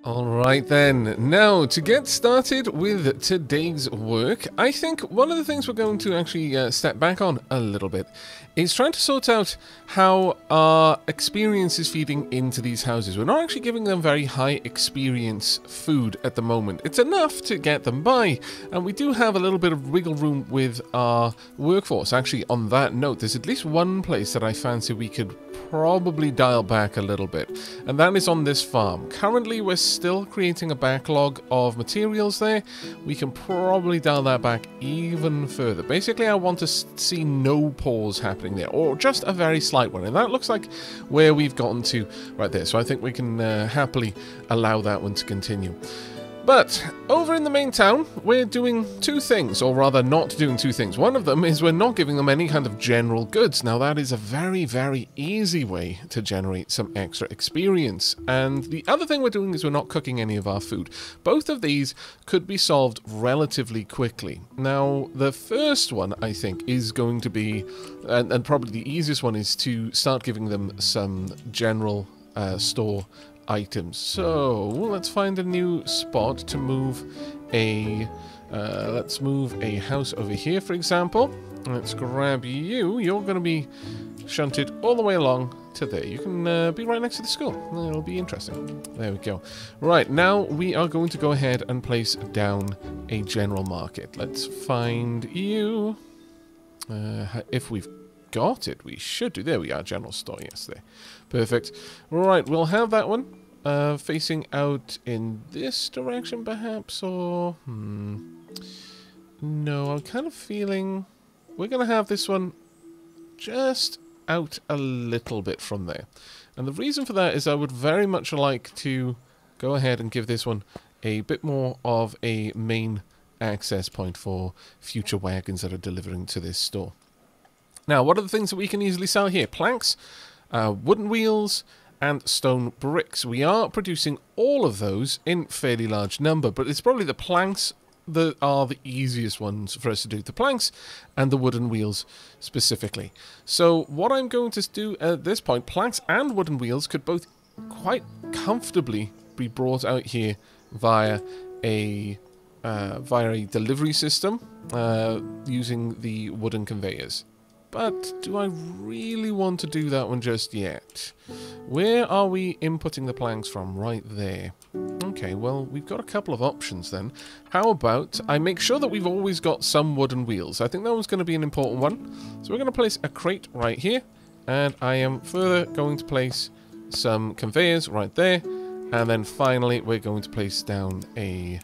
Alright then, now to get started with today's work, I think one of the things we're going to actually step back on a little bit is trying to sort out how our experience is feeding into these houses. We're not actually giving them very high experience food at the moment. It's enough to get them by, and we do have a little bit of wiggle room with our workforce. Actually, on that note, there's at least one place that I fancy we could probably dial back a little bit, and that is on this farm. Currently we're still creating a backlog of materials there. We can probably dial that back even further. Basically, I want to see no pause happening there, or just a very slight one, and that looks like where we've gotten to right there. So I think we can happily allow that one to continue. But over in the main town, we're doing two things, or rather not doing two things. One of them is we're not giving them any kind of general goods. Now that is a very, very easy way to generate some extra experience. And the other thing we're doing is we're not cooking any of our food. Both of these could be solved relatively quickly. Now the first one, I think, is going to be, and probably the easiest one, is to start giving them some general store items. So let's find a new spot to move a let's move a house over here, for example. Let's grab you. You're going to be shunted all the way along to there. You can be right next to the school. It'll be interesting. There we go. Right, now we are going to go ahead and place down a general market. Let's find you. If we've got it, we should do. There we are, general store. Yes, there. Perfect. Right, we'll have that one facing out in this direction, perhaps, or no, I'm kind of feeling we're going to have this one just out a little bit from there. And the reason for that is I would very much like to go ahead and give this one a bit more of a main access point for future wagons that are delivering to this store. Now, what are the things that we can easily sell here? Planks, wooden wheels, and stone bricks. We are producing all of those in fairly large number, but it's probably the planks that are the easiest ones for us to do. The planks and the wooden wheels specifically. So what I'm going to do at this point, planks and wooden wheels could both quite comfortably be brought out here via a delivery system using the wooden conveyors. But do I really want to do that one just yet? Where are we inputting the planks from? Right there. Okay, well, we've got a couple of options then. How about I make sure that we've always got some wooden wheels? I think that one's going to be an important one. So we're going to place a crate right here. And I am further going to place some conveyors right there. And then finally, we're going to place down a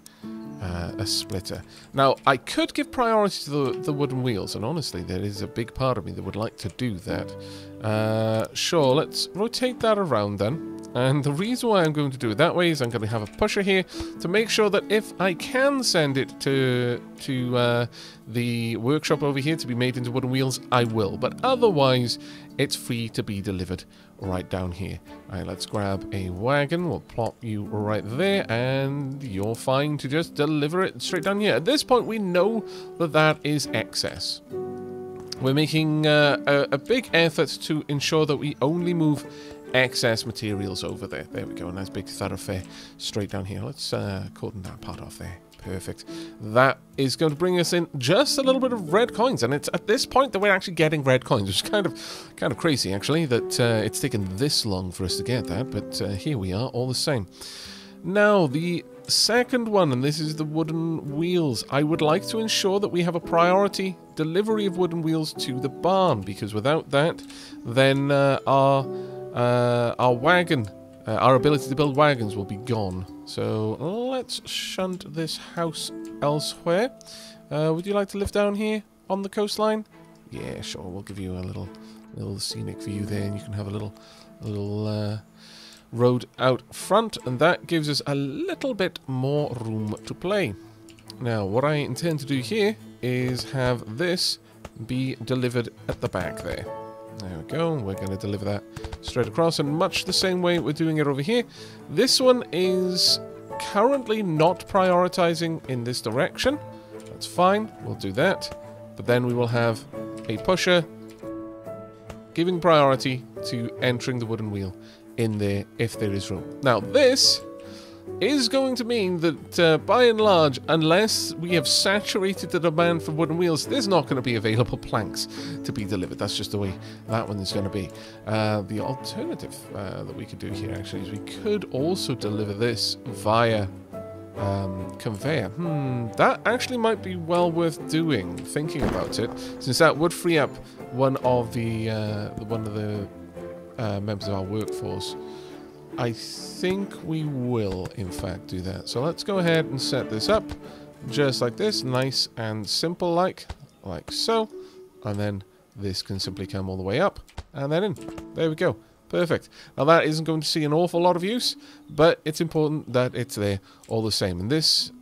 splitter. Now, I could give priority to the wooden wheels, and honestly, there is a big part of me that would like to do that. Sure, let's rotate that around then. And the reason why I'm going to do it that way is I'm going to have a pusher here to make sure that if I can send it to the workshop over here to be made into wooden wheels, I will. But otherwise, it's free to be delivered right down here. Alright, let's grab a wagon. We'll plop you right there, and you're fine to just deliver it straight down here. At this point, we know that that is excess. We're making a big effort to ensure that we only move excess materials over there. There we go, a nice big thoroughfare straight down here. Let's cordon that part off there. Perfect. That is going to bring us in just a little bit of red coins, and it's at this point that we're actually getting red coins, which is kind of crazy actually that it's taken this long for us to get that, but here we are all the same. Now the second one, and this is the wooden wheels. I would like to ensure that we have a priority delivery of wooden wheels to the barn, because without that, then our wagon, our ability to build wagons will be gone. So let's shunt this house elsewhere. Would you like to live down here on the coastline? Yeah, sure. We'll give you a little scenic view there, and you can have a little road out front, and that gives us a little bit more room to play. Now, what I intend to do here is have this be delivered at the back there. There we go. We're going to deliver that straight across, and much the same way we're doing it over here. This one is currently not prioritizing in this direction. That's fine. We'll do that. But then we will have a pusher giving priority to entering the wooden wheel in there if there is room. Now this is going to mean that, by and large, unless we have saturated the demand for wooden wheels, there's not going to be available planks to be delivered. That's just the way that one is going to be. The alternative that we could do here, actually, is we could also deliver this via conveyor. That actually might be well worth doing, thinking about it, since that would free up one of the members of our workforce. I think we will, in fact, do that. So let's go ahead and set this up just like this, nice and simple, like so. And then this can simply come all the way up and then in. There we go. Perfect. Now that isn't going to see an awful lot of use, but it's important that it's there all the same. And this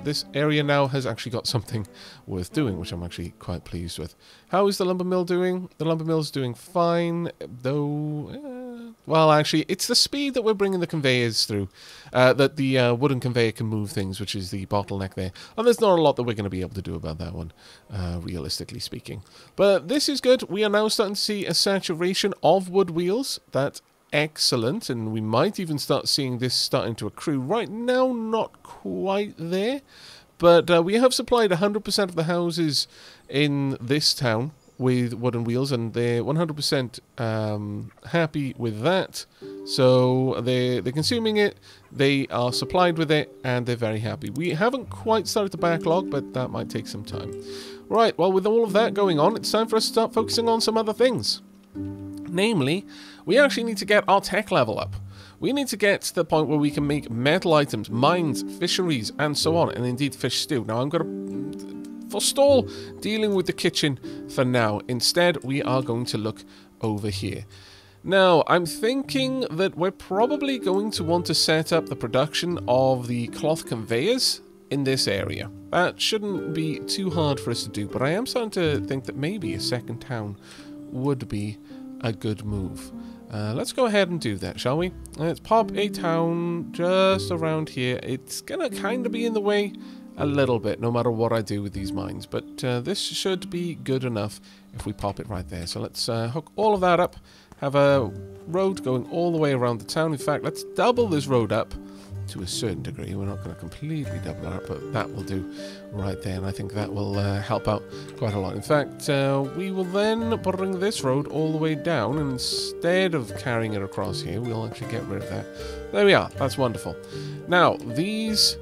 this area now has actually got something worth doing, which I'm actually quite pleased with. How is the lumber mill doing? The lumber mill's doing fine, though. Well, actually, it's the speed that we're bringing the conveyors through, that the wooden conveyor can move things, which is the bottleneck there. And there's not a lot that we're going to be able to do about that one, realistically speaking. But this is good. We are now starting to see a saturation of wood wheels. That's excellent, and we might even start seeing this starting to accrue. Right now, not quite there, but we have supplied 100% of the houses in this town with wooden wheels, and they're 100% happy with that. So they're consuming it, they are supplied with it, and they're very happy. We haven't quite started the backlog, but that might take some time. Right, well, with all of that going on, it's time for us to start focusing on some other things. Namely, we actually need to get our tech level up. We need to get to the point where we can make metal items, mines, fisheries, and so on, and indeed fish stew. Now, I'm going to forestall dealing with the kitchen for now. Instead, we are going to look over here. Now, I'm thinking that we're probably going to want to set up the production of the cloth conveyors in this area. That shouldn't be too hard for us to do, but I am starting to think that maybe a second town would be a good move. Let's go ahead and do that, shall we? Let's pop a town just around here. It's gonna kind of be in the way a little bit, no matter what I do with these mines, but this should be good enough if we pop it right there. So let's hook all of that up, have a road going all the way around the town. In fact, let's double this road up to a certain degree. We're not going to completely double it up, but that will do right there, and I think that will help out quite a lot. In fact, we will then bring this road all the way down, and instead of carrying it across here, we'll actually get rid of that. There we are. That's wonderful. Now, these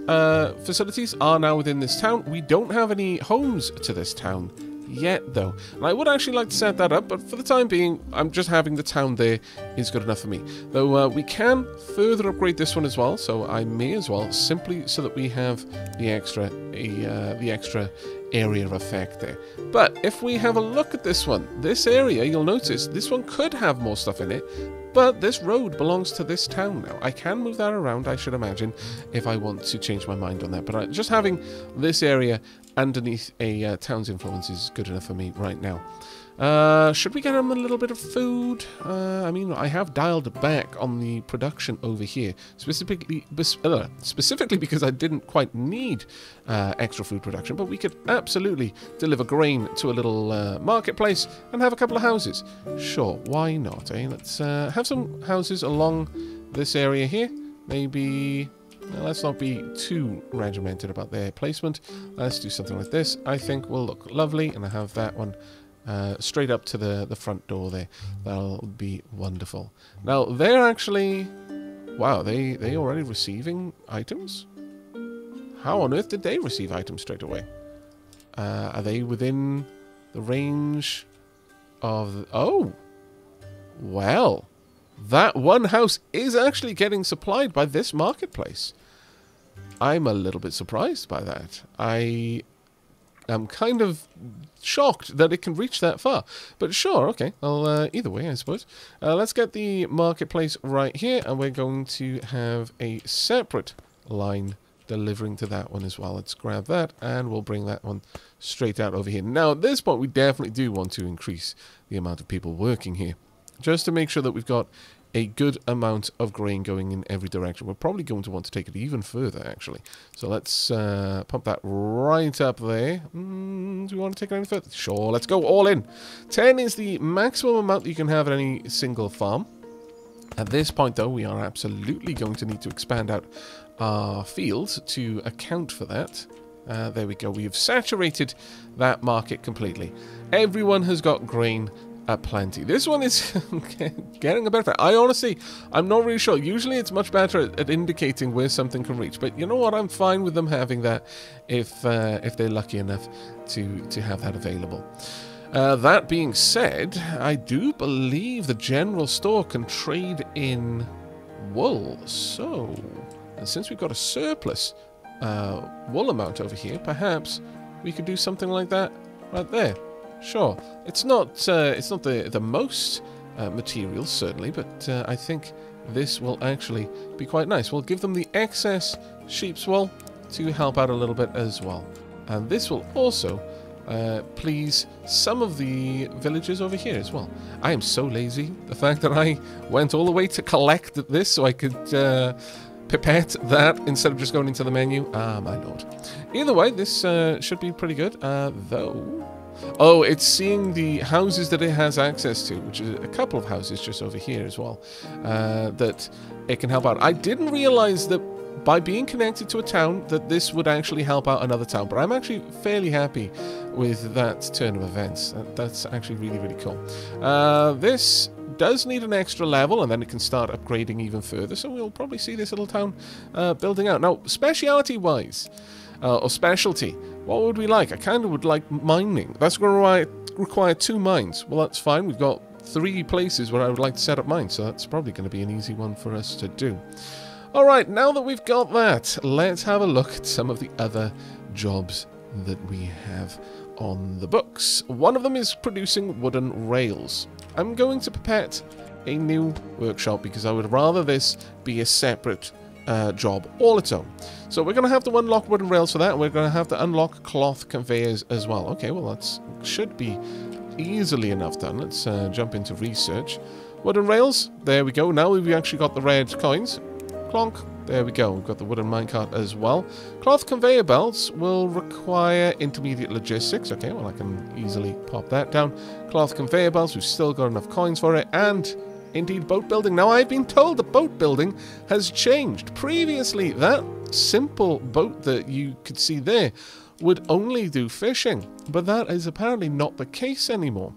facilities are now within this town. We don't have any homes to this town yet, though, and I would actually like to set that up, but for the time being, I'm just having the town there is good enough for me. Though we can further upgrade this one as well, so I may as well, simply so that we have the extra area of effect there. But if we have a look at this one, this area, you'll notice this one could have more stuff in it, but this road belongs to this town now. I can move that around, I should imagine, if I want to change my mind on that. But just having this area underneath a town's influence is good enough for me right now. Should we get them a little bit of food? I mean, I have dialed back on the production over here, specifically because I didn't quite need extra food production, but we could absolutely deliver grain to a little marketplace and have a couple of houses. Sure, why not, eh? Let's have some houses along this area here. Maybe... let's not be too regimented about their placement. Let's do something like this. I think will look lovely, and I have that one straight up to the front door there. That'll be wonderful. Now, they're actually... wow, they already receiving items? How on earth did they receive items straight away? Are they within the range of... oh! Well... that one house is actually getting supplied by this marketplace. I'm a little bit surprised by that. I am kind of shocked that it can reach that far. But sure, okay. Well, either way, I suppose. Let's get the marketplace right here, and we're going to have a separate line delivering to that one as well. Let's grab that, and we'll bring that one straight out over here. Now, at this point, we definitely do want to increase the amount of people working here, just to make sure that we've got a good amount of grain going in every direction. We're probably going to want to take it even further, actually. So let's pump that right up there. Do we want to take it any further? Sure, let's go all in. 10 is the maximum amount that you can have at any single farm. At this point, though, we are absolutely going to need to expand out our fields to account for that. There we go. We have saturated that market completely. Everyone has got grain aplenty. This one is getting a bit better. I'm not really sure. Usually it's much better at indicating where something can reach. But you know what? I'm fine with them having that if they're lucky enough to have that available. That being said, I do believe the general store can trade in wool. So, and since we've got a surplus wool amount over here, perhaps we could do something like that right there. Sure, it's not the most materials certainly, but I think this will actually be quite nice. We'll give them the excess sheep's wool to help out a little bit as well, and this will also please some of the villagers over here as well. I am so lazy. The fact that I went all the way to collect this so I could pipette that instead of just going into the menu. My lord. Either way, this should be pretty good, though. Oh, it's seeing the houses that it has access to, which is a couple of houses just over here as well, that it can help out. I didn't realize that by being connected to a town that this would actually help out another town, but I'm actually fairly happy with that turn of events. That's actually really, really cool. This does need an extra level, and then it can start upgrading even further, so we'll probably see this little town building out. Now, speciality-wise, or specialty, what would we like? I kind of would like mining. That's going to require 2 mines. Well, that's fine. We've got 3 places where I would like to set up mines, so that's probably going to be an easy one for us to do. Alright, now that we've got that, let's have a look at some of the other jobs that we have on the books. One of them is producing wooden rails. I'm going to pipette a new workshop because I would rather this be a separate job all its own. So we're going to have to unlock wooden rails for that, and we're going to have to unlock cloth conveyors as well. Okay, well that should be easily enough done. Let's jump into research. Wooden rails, there we go. Now we've actually got the red coins. Clonk. There we go. We've got the wooden minecart as well. Cloth conveyor belts will require intermediate logistics. Okay, well I can easily pop that down. Cloth conveyor belts, we've still got enough coins for it. And indeed boat building. Now I've been told that boat building has changed. Previously, that simple boat that you could see there would only do fishing. But that is apparently not the case anymore.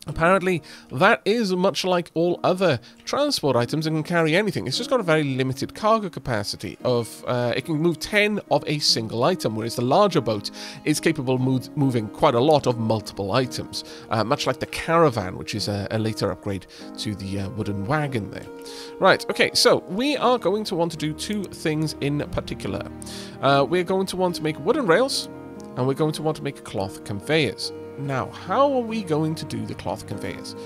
Apparently, that is much like all other transport items and can carry anything. It's just got a very limited cargo capacity of, it can move 10 of a single item, whereas the larger boat is capable of moving quite a lot of multiple items, much like the caravan, which is a later upgrade to the wooden wagon there. Right, okay, so we are going to want to do 2 things in particular. We're going to want to make wooden rails, and we're going to want to make cloth conveyors. Now, how are we going to do the cloth conveyors?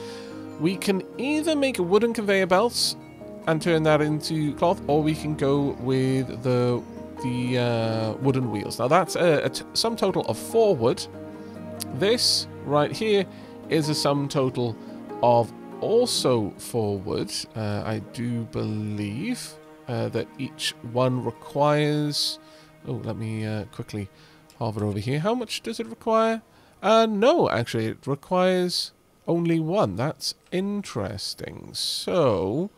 We can either make a wooden conveyor belts and turn that into cloth, or we can go with the wooden wheels. Now, that's a sum total of 4 wood. This right here is a sum total of also 4 wood. I do believe that each one requires... Oh, let me quickly hover over here. How much does it require? No, actually, it requires only 1. That's interesting. So,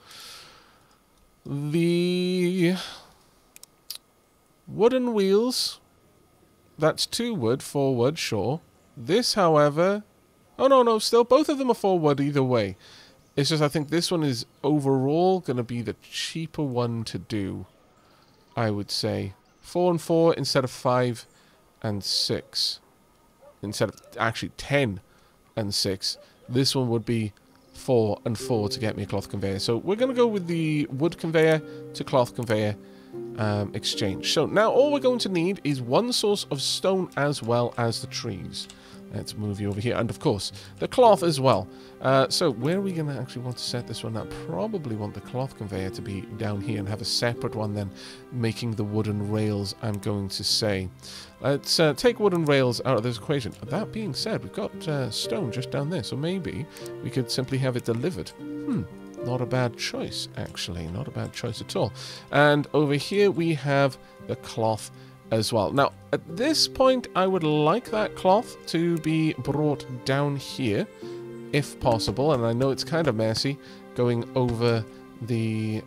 the wooden wheels, that's 2 wood, 4 wood, sure. This, however... Oh, no, still, both of them are 4 wood either way. It's just I think this one is overall going to be the cheaper one to do, I would say. 4 and 4 instead of 5 and 6. Instead of actually 10 and 6, this one would be 4 and 4 to get me a cloth conveyor. So we're going to go with the wood conveyor to cloth conveyor exchange. So now all we're going to need is 1 source of stone as well as the trees. Let's move you over here. And of course, the cloth as well. So where are we going to actually want to set this one up? Probably want the cloth conveyor to be down here and have a separate one then making the wooden rails, I'm going to say. Let's take wooden rails out of this equation. That being said, we've got stone just down there, so maybe we could simply have it delivered. Not a bad choice, actually. Not a bad choice at all. And over here we have the cloth as well. Now, at this point, I would like that cloth to be brought down here, if possible. And I know it's kind of messy going over the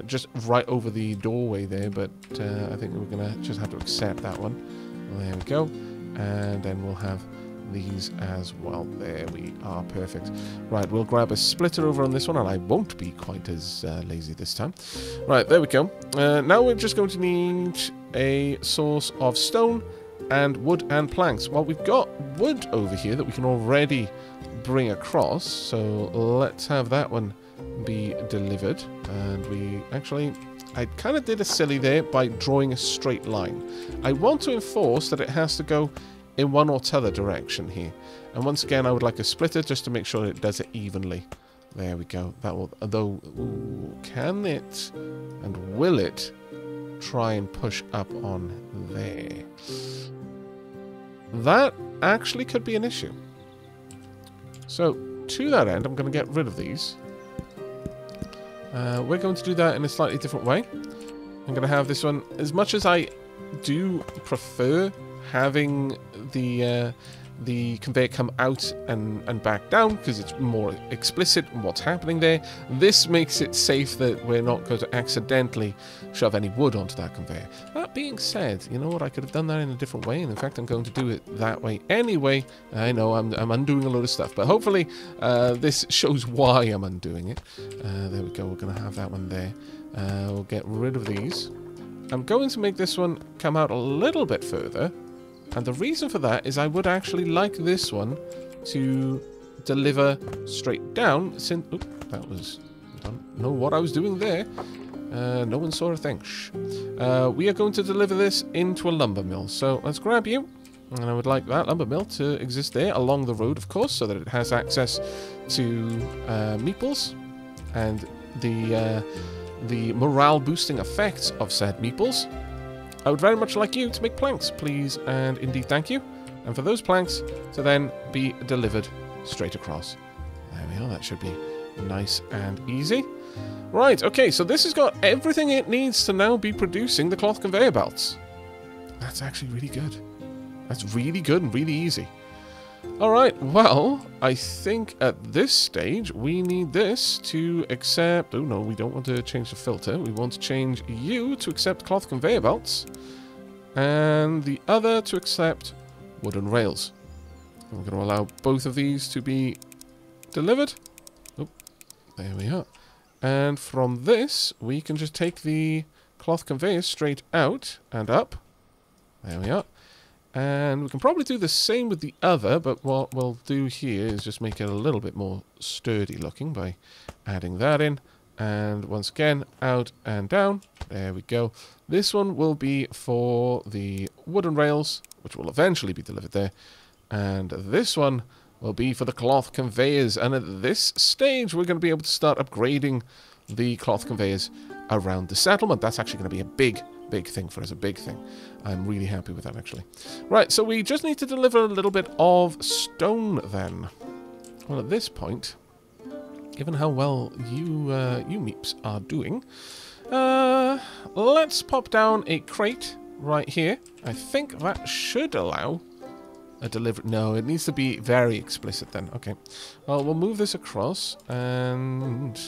just right over the doorway there, but I think we're gonna just have to accept that one. Well, there we go, and then we'll have these as well. There we are, perfect. Right, we'll grab a splitter over on this one, and I won't be quite as lazy this time. Right, there we go. Now we're just going to need a source of stone and wood and planks. Well, we've got wood over here that we can already bring across, so let's have that one be delivered. And we actually, I kind of did a silly there by drawing a straight line. I want to enforce that it has to go in one or t'other direction here. And once again, I would like a splitter just to make sure it does it evenly. There we go. That will, though, ooh, can it and will it try and push up on there? That actually could be an issue. So, to that end, I'm going to get rid of these. We're going to do that in a slightly different way. I'm going to have this one, as much as I do prefer having the conveyor come out and back down, because it's more explicit in what's happening there. This makes it safe that we're not going to accidentally shove any wood onto that conveyor. That being said, you know what, I could have done that in a different way, and in fact I'm going to do it that way anyway. I know I'm undoing a load of stuff, but hopefully this shows why I'm undoing it. There we go, we're going to have that one there. We'll get rid of these. I'm going to make this one come out a little bit further. And the reason for that is I would actually like this one to deliver straight down. Since that was, I don't know what I was doing there. No one saw a thing. Shh. We are going to deliver this into a lumber mill. So let's grab you. And I would like that lumber mill to exist there along the road, of course, so that it has access to meeples and the morale boosting effects of said meeples. I would very much like you to make planks, please, and indeed thank you. And for those planks to then be delivered straight across. There we are, that should be nice and easy. Right, okay, so this has got everything it needs to now be producing the cloth conveyor belts. That's actually really good. That's really good and really easy. Alright, well, I think at this stage we need this to accept... Oh no, we don't want to change the filter. We want to change you to accept cloth conveyor belts. And the other to accept wooden rails. And we're going to allow both of these to be delivered. Oh, there we are. And from this, we can just take the cloth conveyor straight out and up. There we are. And we can probably do the same with the other, but what we'll do here is just make it a little bit more sturdy looking by adding that in. And once again, out and down. There we go. This one will be for the wooden rails, which will eventually be delivered there. And this one will be for the cloth conveyors. And at this stage, we're going to be able to start upgrading the cloth conveyors around the settlement. That's actually going to be a big thing for us, a big thing. I'm really happy with that, actually. Right, so we just need to deliver a little bit of stone, then. Well, at this point, given how well you meeps are doing, let's pop down a crate right here. I think that should allow a delivery. No, it needs to be very explicit, then. Okay. Well, we'll move this across, and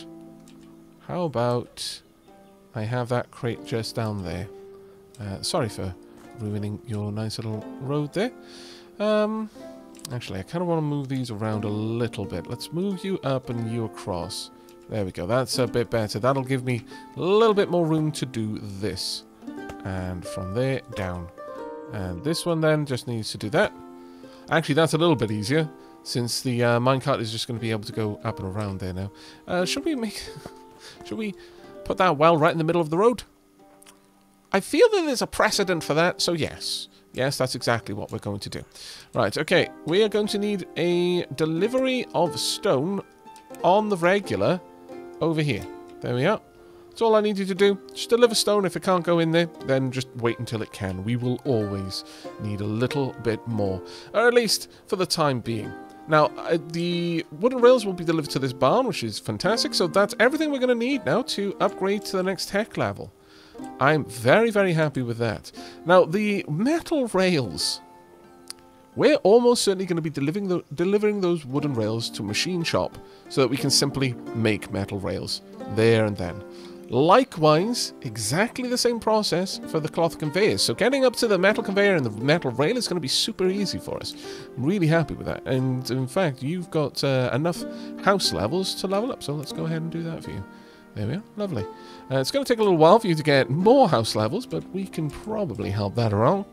how about... I have that crate just down there. Sorry for ruining your nice little road there. Actually, I kind of want to move these around a little bit. Let's move you up and you across. There we go. That's a bit better. That'll give me a little bit more room to do this. And from there, down. And this one then just needs to do that. Actually, that's a little bit easier, since the minecart is just going to be able to go up and around there now. Should we make... should we... put that well right in the middle of the road? I feel that there's a precedent for that, so yes. Yes, that's exactly what we're going to do. Right, okay. We are going to need a delivery of stone on the regular over here. There we are. That's all I need you to do. Just deliver stone. If it can't go in there, then just wait until it can. We will always need a little bit more. Or at least for the time being. Now, the wooden rails will be delivered to this barn, which is fantastic. So that's everything we're going to need now to upgrade to the next tech level. I'm very, very happy with that. Now, the metal rails. we're almost certainly going to be delivering those wooden rails to a machine shop so that we can simply make metal rails there and then. Likewise, exactly the same process for the cloth conveyors. So getting up to the metal conveyor and the metal rail is going to be super easy for us. I'm really happy with that. And in fact, you've got enough house levels to level up. So let's go ahead and do that for you. There we are. Lovely. It's going to take a little while for you to get more house levels, but we can probably help that along.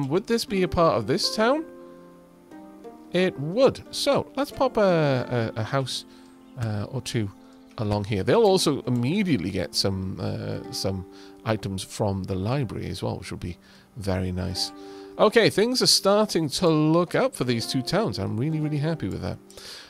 Would this be a part of this town? It would. So let's pop a house or two along here. They'll also immediately get some items from the library as well, which will be very nice. Okay, things are starting to look up for these two towns. I'm really, really happy with that.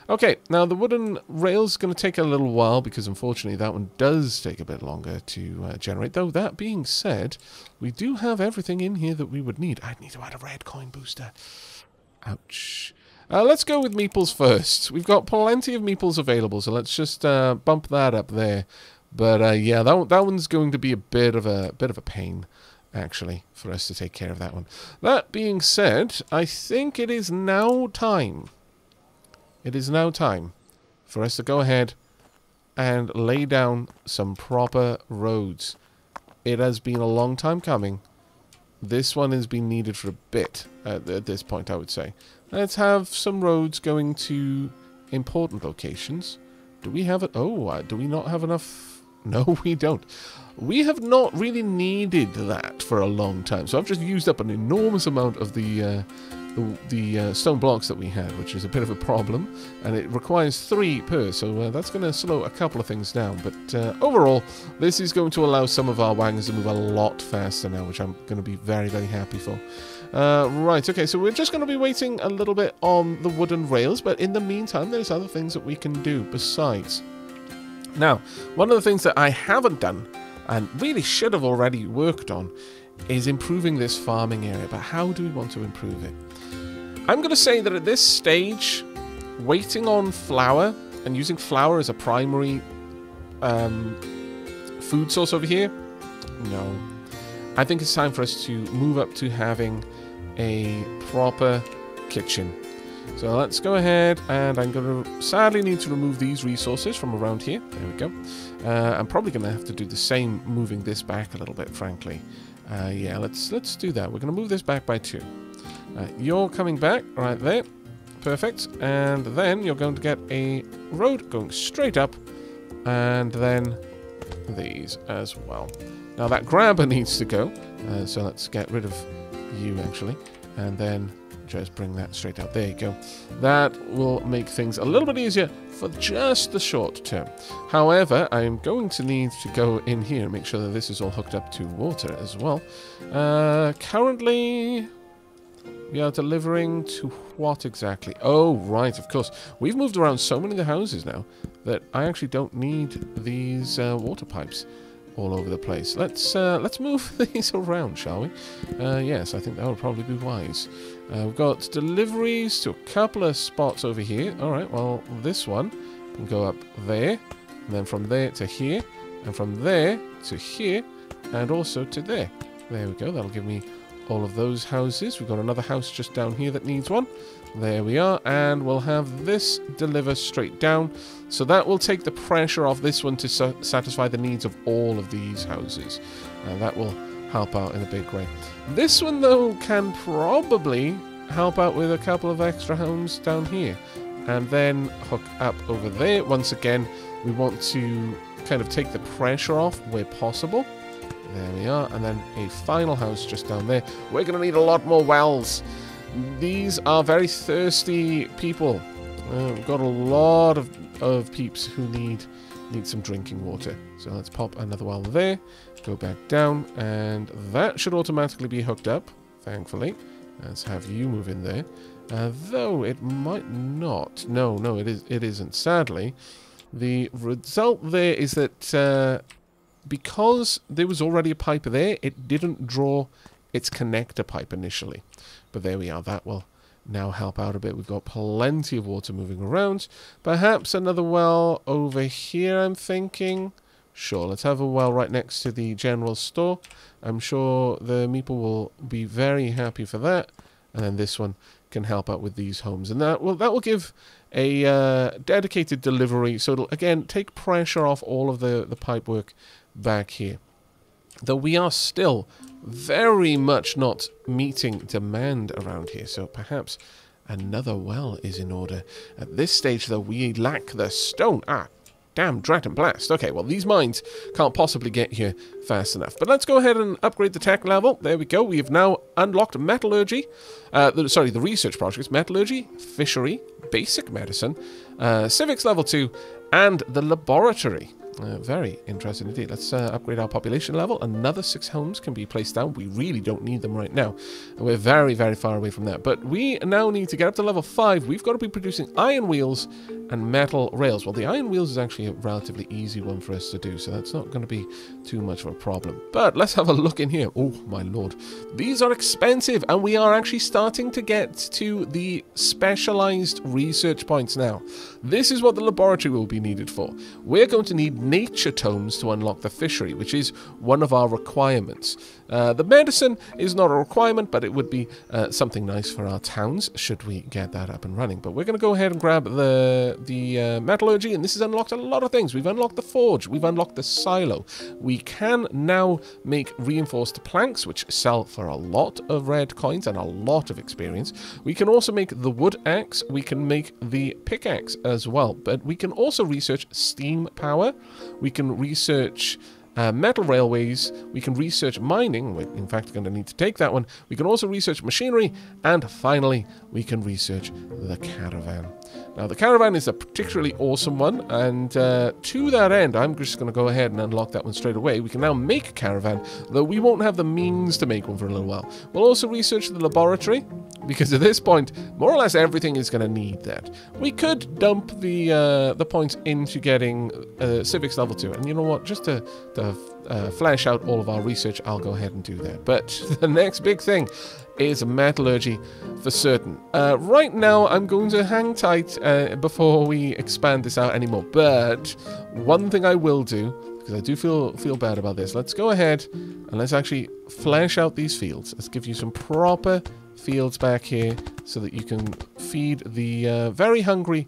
Okay, now the wooden rail's going to take a little while because unfortunately that one does take a bit longer to generate. Though that being said, we do have everything in here that we would need. I'd need to add a red coin booster. Ouch. Let's go with meeples first. We've got plenty of meeples available, so let's just bump that up there. But yeah, that one's going to be a bit of a pain, actually, for us to take care of that one. That being said, I think it is now time. It is now time for us to go ahead and lay down some proper roads. It has been a long time coming. This one has been needed for a bit at this point, I would say. Let's have some roads going to important locations. Do we have it? Oh, do we not have enough? No, we don't. We have not really needed that for a long time. So I've just used up an enormous amount of the stone blocks that we had, which is a bit of a problem. And it requires 3 per, so that's going to slow a couple of things down. But overall, this is going to allow some of our wagons to move a lot faster now, which I'm going to be very, very happy for. Right, okay, so we're just going to be waiting a little bit on the wooden rails, but in the meantime, there's other things that we can do besides. Now, one of the things that I haven't done, and really should have already worked on, is improving this farming area. But how do we want to improve it? I'm going to say that at this stage, waiting on flour and using flour as a primary food source over here, no. I think it's time for us to move up to having a proper kitchen. So let's go ahead, and I'm going to sadly need to remove these resources from around here. There we go. I'm probably going to have to do the same, moving this back a little bit, frankly. Yeah, let's do that. We're going to move this back by 2. You're coming back right there. Perfect. And then you're going to get a road going straight up, and then these as well. Now that grabber needs to go, so let's get rid of you actually, and then just bring that straight out. There you go. That will make things a little bit easier for just the short term. However, I'm going to need to go in here and make sure that this is all hooked up to water as well. Currently, we are delivering to what exactly? Oh, right, of course. We've moved around so many of the houses now that I actually don't need these water pipes all over the place. Let's move these around, shall we? Yes, I think that would probably be wise. We've got deliveries to a couple of spots over here. All right, well, this one can go up there, and then from there to here, and from there to here, and also to there. There we go. That'll give me all of those houses. We've got another house just down here that needs one. There we are, and we'll have this deliver straight down. So that will take the pressure off this one to satisfy the needs of all of these houses. That will help out in a big way. This one, though, can probably help out with a couple of extra homes down here. And then hook up over there. Once again, we want to kind of take the pressure off where possible. There we are. And then a final house just down there. We're going to need a lot more wells. These are very thirsty people. We've got a lot of peeps who need some drinking water. So let's pop another well there. Go back down. And that should automatically be hooked up, thankfully. Let's have you move in there. Though it might not. No, it isn't. Sadly, the result there is that because there was already a pipe there, it didn't draw its connector pipe initially. But there we are. That will now help out a bit. We've got plenty of water moving around. Perhaps another well over here, I'm thinking. Sure, let's have a well right next to the general store. I'm sure the meeple will be very happy for that. and then this one can help out with these homes. And that will give a dedicated delivery, so it'll, again, take pressure off all of the pipework back here. Though we are still very much not meeting demand around here, so perhaps another well is in order. At this stage, though, we lack the stone. Ah, damn, drat and blast. Okay, well, these mines can't possibly get here fast enough. But let's go ahead and upgrade the tech level. There we go. We have now unlocked metallurgy. The research projects. Metallurgy, fishery, basic medicine, civics level 2, and the laboratory. Very interesting indeed. Let's upgrade our population level. Another 6 homes can be placed down. We really don't need them right now. We're very, very far away from that. But we now need to get up to level 5. We've got to be producing iron wheels and metal rails. Well, the iron wheels is actually a relatively easy one for us to do, so that's not going to be too much of a problem. But let's have a look in here. Oh, my lord. These are expensive, and we are actually starting to get to the specialized research points now. This is what the laboratory will be needed for. We're going to need nature tomes to unlock the fishery, which is one of our requirements. The medicine is not a requirement, but it would be something nice for our towns should we get that up and running. But we're going to go ahead and grab the metallurgy, and this has unlocked a lot of things. We've unlocked the forge, we've unlocked the silo. We can now make reinforced planks, which sell for a lot of red coins and a lot of experience. We can also make the wood axe, we can make the pickaxe as well, but we can also research steam power, we can research metal railways, we can research mining, we're in fact going to need to take that one, we can also research machinery, and finally we can research the caravan. Now the caravan is a particularly awesome one, and to that end I'm just going to go ahead and unlock that one straight away. We can now make a caravan, though we won't have the means to make one for a little while. We'll also research the laboratory, because at this point more or less everything is going to need that. We could dump the points into getting civics level 2, and you know what, just to flesh out all of our research, I'll go ahead and do that. But the next big thing is metallurgy for certain. Right now I'm going to hang tight before we expand this out anymore, but one thing I will do, because I do feel bad about this, let's go ahead and let's actually flesh out these fields. Let's give you some proper fields back here so that you can feed the very hungry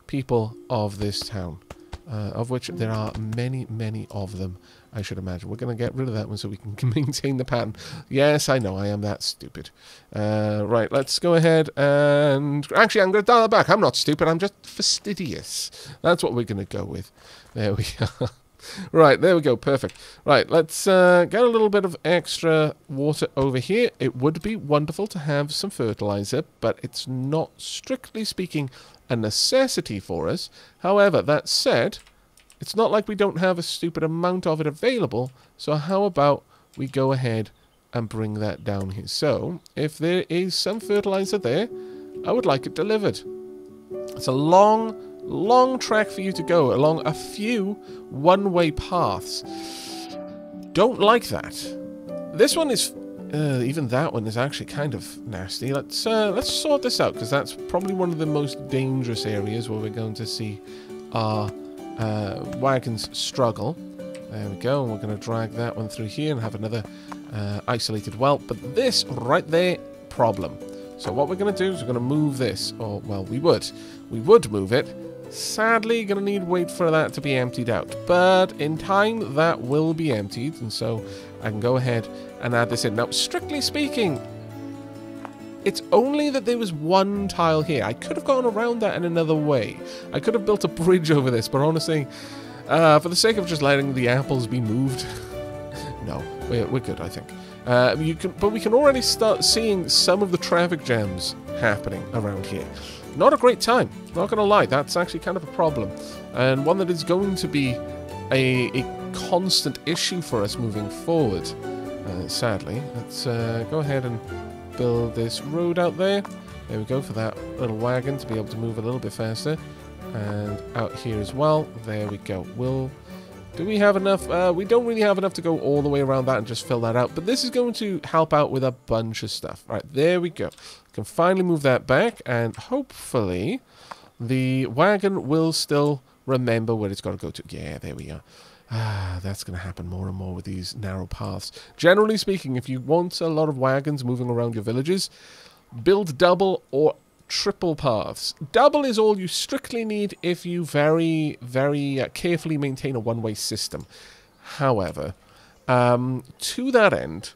people of this town, of which there are many, many of them, I should imagine. We're going to get rid of that one so we can maintain the pattern. Yes, I know, I am that stupid. Right, let's go ahead and... Actually, I'm going to dial that back. I'm not stupid, I'm just fastidious. That's what we're going to go with. There we are. Right, there we go, perfect. Right, let's get a little bit of extra water over here. It would be wonderful to have some fertilizer, but it's not, strictly speaking, a necessity for us. However, that said, it's not like we don't have a stupid amount of it available, so how about we go ahead and bring that down here. So, if there is some fertilizer there, I would like it delivered. It's a long trek for you to go along a few one-way paths. Don't like that. This one is... even that one is actually kind of nasty. Let's sort this out, because that's probably one of the most dangerous areas where we're going to see our wagons struggle. There we go, and we're going to drag that one through here and have another isolated well. But this right there, problem. So what we're going to do is we're going to move this, or well, we would move it. Sadly, going to need to wait for that to be emptied out, but in time that will be emptied, and so I can go ahead and add this in. Now, strictly speaking, it's only that there was one tile here. I could have gone around that in another way. I could have built a bridge over this, but honestly, for the sake of just letting the apples be moved, no, we're good, I think. But we can already start seeing some of the traffic jams happening around here. Not a great time, not gonna lie, that's actually kind of a problem, and one that is going to be a constant issue for us moving forward, sadly. Let's go ahead and build this road out there. There we go, for that little wagon to be able to move a little bit faster, and out here as well. There we go. Do we have enough? We don't really have enough to go all the way around that and just fill that out, but this is going to help out with a bunch of stuff. Right, there we go. Can finally move that back, and hopefully the wagon will still remember where it's got to go to. Yeah, there we are. That's going to happen more and more with these narrow paths. Generally speaking, if you want a lot of wagons moving around your villages, build double or triple paths. Double is all you strictly need if you very, very carefully maintain a one-way system. However, to that end,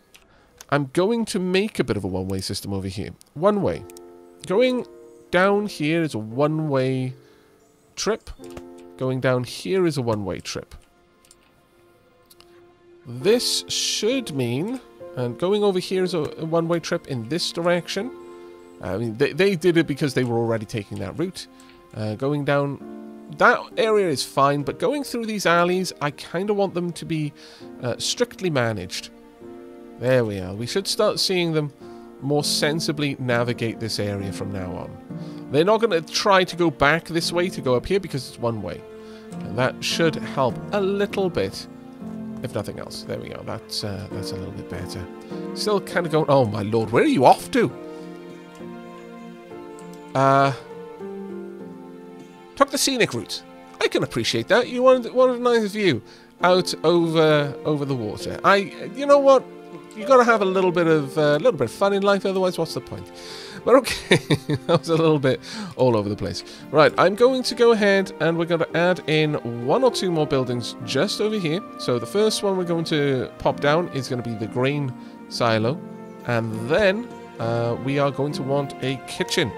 I'm going to make a bit of a one-way system over here. One way. Going down here is a one-way trip. Going down here is a one-way trip. This should mean, and going over here is a one-way trip in this direction. I mean, they did it because they were already taking that route. Going down, that area is fine, but going through these alleys, I kind of want them to be strictly managed. There we are. We should start seeing them more sensibly navigate this area from now on. They're not going to try to go back this way to go up here because it's one way. And that should help a little bit, if nothing else. There we go. That's a little bit better. Still kind of going, oh my lord, where are you off to? Took the scenic route. I can appreciate that. You wanted a nice view out over the water. You know what? You got to have a little bit of fun in life. Otherwise, what's the point? But okay, that was a little bit all over the place. Right, I'm going to go ahead and we're going to add in 1 or 2 more buildings just over here. So the first one we're going to pop down is going to be the grain silo, and then we are going to want a kitchen.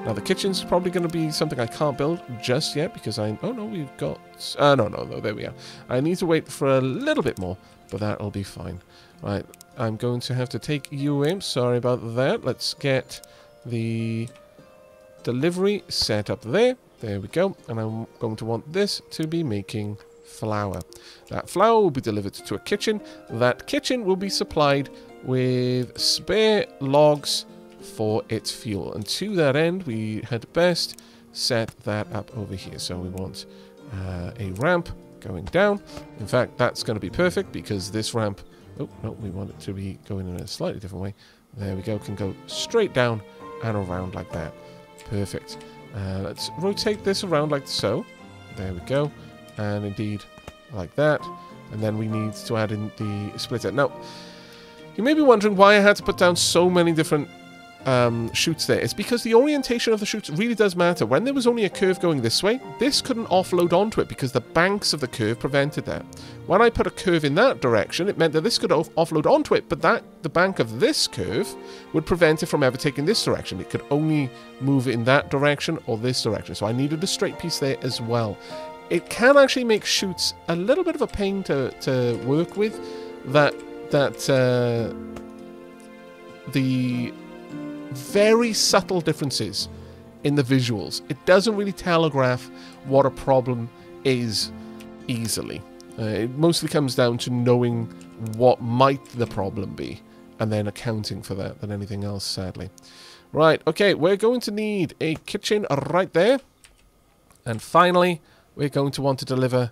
Now, the kitchen's probably going to be something I can't build just yet because oh no, we've got... no, there we are. I need to wait for a little bit more, but that'll be fine. Right, I'm going to have to take you in. Sorry about that. Let's get the delivery set up there. There we go. And I'm going to want this to be making flour. That flour will be delivered to a kitchen. That kitchen will be supplied with spare logs for its fuel, and to that end we had best set that up over here. So we want a ramp going down. In fact, that's going to be perfect because this ramp, oh no, we want it to be going in a slightly different way. There we go, can go straight down and around like that. Perfect. Let's rotate this around like so. There we go, and indeed like that. And then we need to add in the splitter. Now, you may be wondering why I had to put down so many different chutes there. It's because the orientation of the chutes really does matter. When there was only a curve going this way, this couldn't offload onto it because the banks of the curve prevented that. When I put a curve in that direction, it meant that this could offload onto it, but the bank of this curve would prevent it from ever taking this direction. It could only move in that direction or this direction. So I needed a straight piece there as well. It can actually make chutes a little bit of a pain to work with. The very subtle differences in the visuals. It doesn't really telegraph what a problem is easily. It mostly comes down to knowing what might the problem be and then accounting for that than anything else, sadly. Right, okay, we're going to need a kitchen right there. And finally, we're going to want to deliver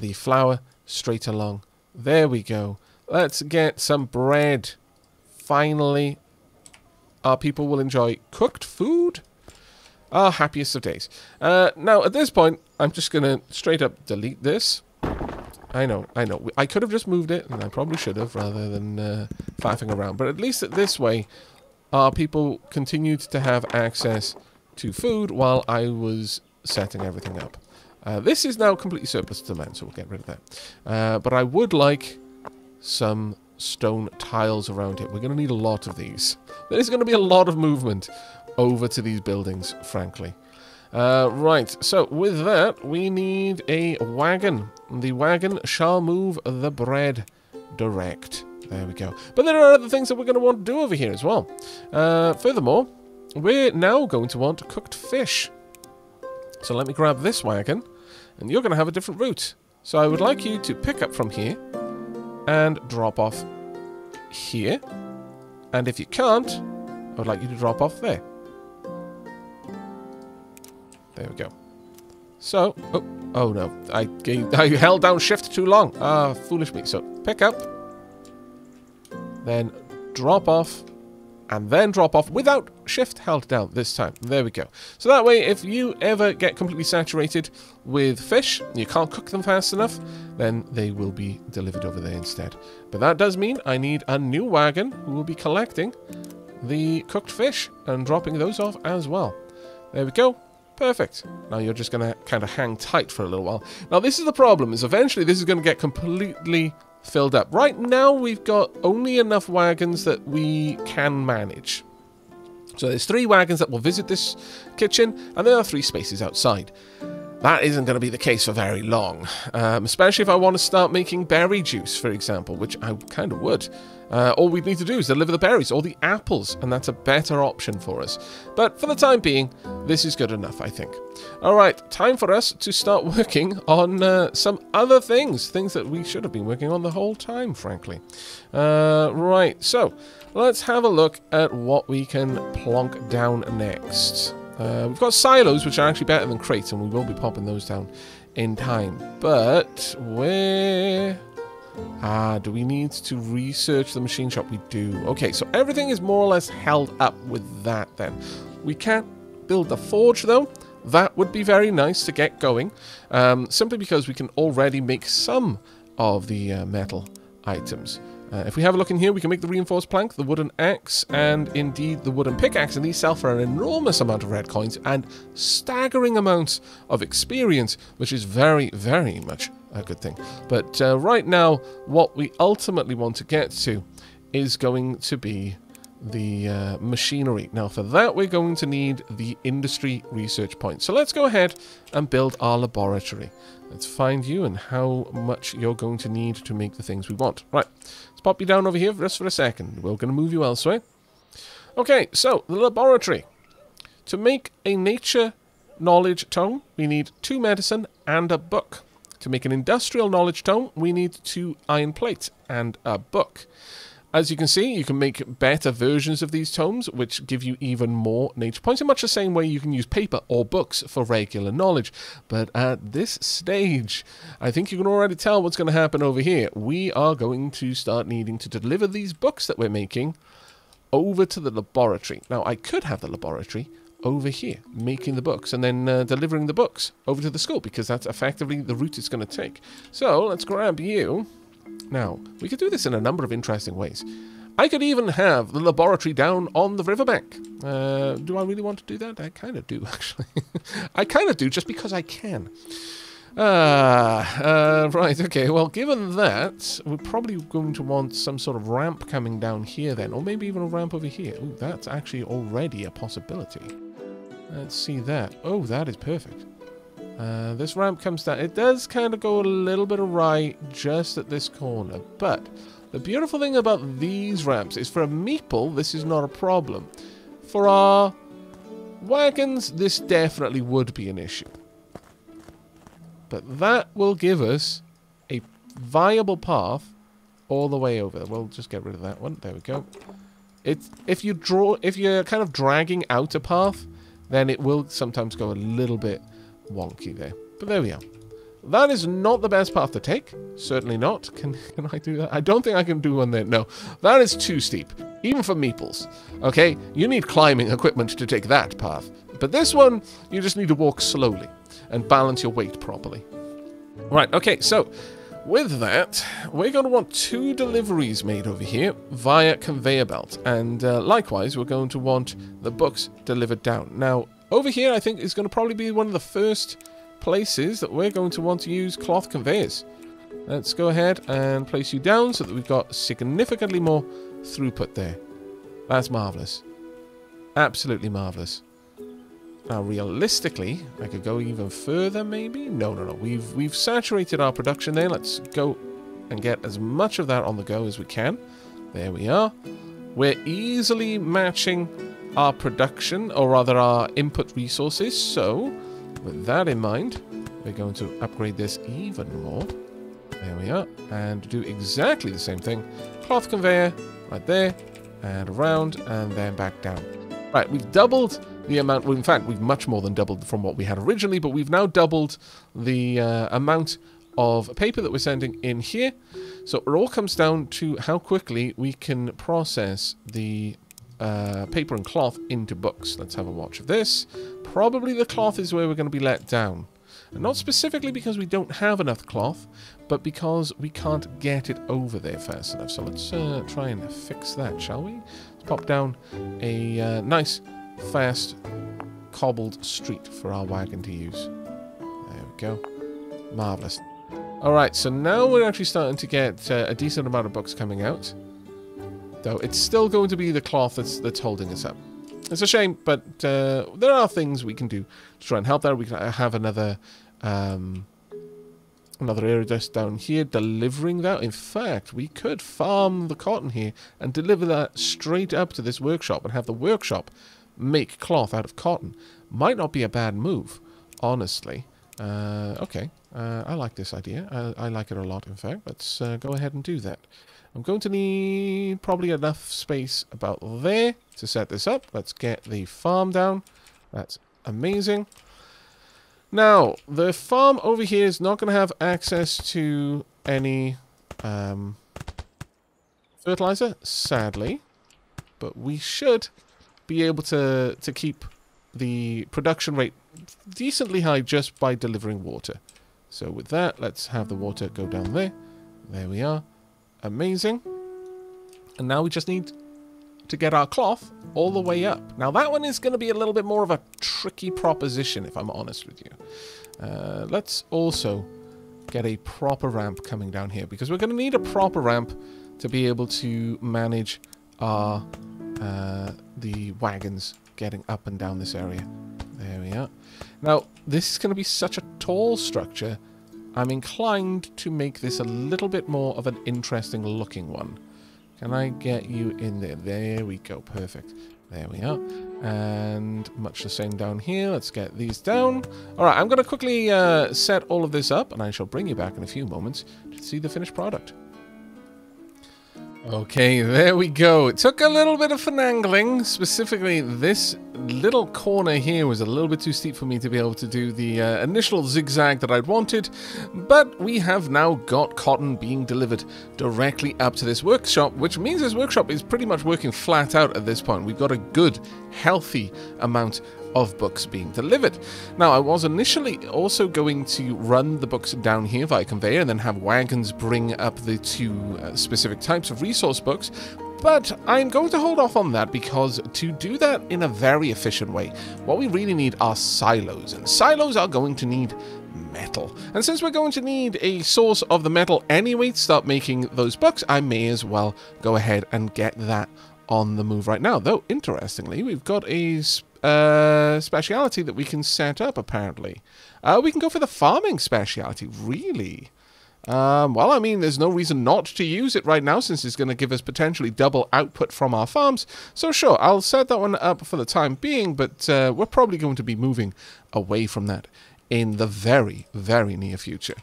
the flour straight along. There we go. Let's get some bread. Finally, our people will enjoy cooked food. Our happiest of days. Now, at this point, I'm just going to straight up delete this. I know. I could have just moved it, and I probably should have, rather than faffing around. But at least this way, our people continued to have access to food while I was setting everything up. This is now completely surplus to demand, so we'll get rid of that. But I would like some stone tiles around it. We're going to need a lot of these. There's going to be a lot of movement over to these buildings, frankly. Right, so with that, we need a wagon. The wagon shall move the bread direct. There we go. But there are other things that we're going to want to do over here as well. Furthermore, we're now going to want cooked fish. So let me grab this wagon, and you're going to have a different route. So I would like you to pick up from here and drop off here. And if you can't, I would like you to drop off there. There we go. So, oh no, I held down shift too long. Ah, foolish me. So pick up, then drop off, and then drop off without shift held down this time. There we go. So that way, if you ever get completely saturated with fish, and you can't cook them fast enough, then they will be delivered over there instead. But that does mean I need a new wagon who will be collecting the cooked fish and dropping those off as well. There we go. Perfect. Now you're just going to kind of hang tight for a little while. Now this is the problem, is eventually this is going to get completely filled up. Right now we've got only enough wagons that we can manage. So there's 3 wagons that will visit this kitchen, and there are 3 spaces outside. That isn't going to be the case for very long, especially if I want to start making berry juice, for example, which I kind of would. All we'd need to do is deliver the berries or the apples, and that's a better option for us. But for the time being, this is good enough, I think. Alright, time for us to start working on some other things that we should have been working on the whole time, frankly. Right, so let's have a look at what we can plonk down next. We've got silos, which are actually better than crates, and we will be popping those down in time. But where... do we need to research the machine shop? We do. Okay, so everything is more or less held up with that then. We can't build the forge, though. That would be very nice to get going, simply because we can already make some of the metal items. If we have a look in here, we can make the reinforced plank, the wooden axe, and indeed the wooden pickaxe, and these sell for an enormous amount of red coins and staggering amounts of experience, which is very, very much a good thing. But right now, what we ultimately want to get to is going to be the machinery. Now, for that, we're going to need the industry research point. So let's go ahead and build our laboratory. Let's find you and how much you're going to need to make the things we want. Right, let's pop you down over here just for a second. We're going to move you elsewhere. Okay, so the laboratory. To make a nature knowledge tome, we need 2 medicine and a book. To make an industrial knowledge tome, we need 2 iron plates and a book. As you can see, you can make better versions of these tomes, which give you even more nature points, in much the same way you can use paper or books for regular knowledge. But at this stage, I think you can already tell what's going to happen over here. We are going to start needing to deliver these books that we're making over to the laboratory. Now, I could have the laboratory over here, making the books, and then delivering the books over to the school, because that's effectively the route it's going to take. So, let's grab you. Now, we could do this in a number of interesting ways. I could even have the laboratory down on the riverbank. Do I really want to do that? I kind of do, actually. I kind of do, just because I can. Right, okay. Well, given that, we're probably going to want some sort of ramp coming down here then, or maybe even a ramp over here. Ooh, that's actually already a possibility. Let's see that. Oh, that is perfect. This ramp comes down. It does kind of go a little bit awry just at this corner, but the beautiful thing about these ramps is for a meeple, this is not a problem. For our wagons, this definitely would be an issue. But that will give us a viable path all the way over. We'll just get rid of that one. There we go. If you're kind of dragging out a path, then it will sometimes go a little bit wonky there. But there we are. That is not the best path to take. Certainly not. Can I do that? I don't think I can do one there. No, that is too steep. Even for meeples. Okay, you need climbing equipment to take that path. But this one, you just need to walk slowly and balance your weight properly. Right, okay, so with that, we're going to want 2 deliveries made over here via conveyor belt. And likewise, we're going to want the books delivered down. Now, over here, I think, is going to probably be one of the first places that we're going to want to use cloth conveyors. Let's go ahead and place you down so that we've got significantly more throughput there. That's marvellous. Absolutely marvellous. Now, realistically, I could go even further, maybe? No. We've saturated our production there. Let's go and get as much of that on the go as we can. There we are. We're easily matching our production, or rather our input resources. So, with that in mind, we're going to upgrade this even more. There we are. And do exactly the same thing. Cloth conveyor, right there, and around, and then back down. Right, we've doubled the amount, well, in fact, we've much more than doubled from what we had originally, but we've now doubled the amount of paper that we're sending in here. So it all comes down to how quickly we can process the paper and cloth into books. Let's have a watch of this. Probably the cloth is where we're going to be let down. And not specifically because we don't have enough cloth, but because we can't get it over there fast enough. So let's try and fix that, shall we? Let's pop down a nice, fast, cobbled street for our wagon to use. There we go. Marvellous. Alright, so now we're actually starting to get a decent amount of books coming out. Though it's still going to be the cloth that's holding us up. It's a shame, but there are things we can do to try and help that. We can have another area just down here delivering that. In fact, we could farm the cotton here and deliver that straight up to this workshop and have the workshop make cloth out of cotton. Might not be a bad move, honestly. Okay, I like this idea. I like it a lot, in fact. Let's go ahead and do that. I'm going to need probably enough space about there to set this up. Let's get the farm down. That's amazing. Now, the farm over here is not going to have access to any fertilizer, sadly. But we should be able to keep the production rate decently high just by delivering water. So with that, let's have the water go down there. There we are. Amazing. And now we just need to get our cloth all the way up. Now that one is going to be a little bit more of a tricky proposition, if I'm honest with you. Let's also get a proper ramp coming down here, because we're going to need a proper ramp to be able to manage our the wagons getting up and down this area. There we are. Now, this is going to be such a tall structure, I'm inclined to make this a little bit more of an interesting looking one. Can I get you in there? There we go. Perfect. There we are. And much the same down here. Let's get these down. Alright, I'm going to quickly set all of this up, and I shall bring you back in a few moments to see the finished product. Okay, there we go. It took a little bit of finagling. Specifically, this little corner here was a little bit too steep for me to be able to do the initial zigzag that I'd wanted. But we have now got cotton being delivered directly up to this workshop, which means this workshop is pretty much working flat out at this point. We've got a good, healthy amount of books being delivered. Now, I was initially also going to run the books down here via conveyor and then have wagons bring up the two specific types of resource books, but I'm going to hold off on that because to do that in a very efficient way, what we really need are silos, and silos are going to need metal. And since we're going to need a source of the metal anyway to start making those books, I may as well go ahead and get that on the move right now. Though, interestingly, we've got a speciality that we can set up, apparently. We can go for the farming speciality, really. Well, I mean, there's no reason not to use it right now, since it's going to give us potentially double output from our farms. So sure, I'll set that one up for the time being, but we're probably going to be moving away from that in the very, very near future.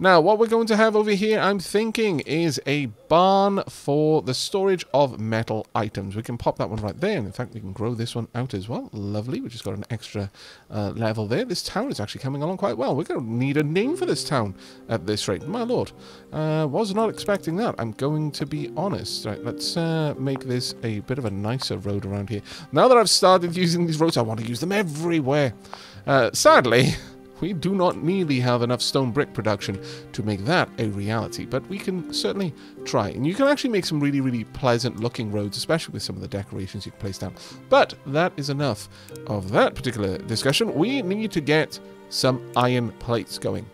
Now, what we're going to have over here, I'm thinking, is a barn for the storage of metal items. We can pop that one right there, and in fact, we can grow this one out as well. Lovely, we just got an extra level there. This town is actually coming along quite well. We're going to need a name for this town at this rate. My lord, was not expecting that, I'm going to be honest. Right, let's make this a bit of a nicer road around here. Now that I've started using these roads, I want to use them everywhere. Sadly, we do not nearly have enough stone brick production to make that a reality, but we can certainly try. And you can actually make some really, really pleasant looking roads, especially with some of the decorations you can place down. But that is enough of that particular discussion. We need to get some iron plates going.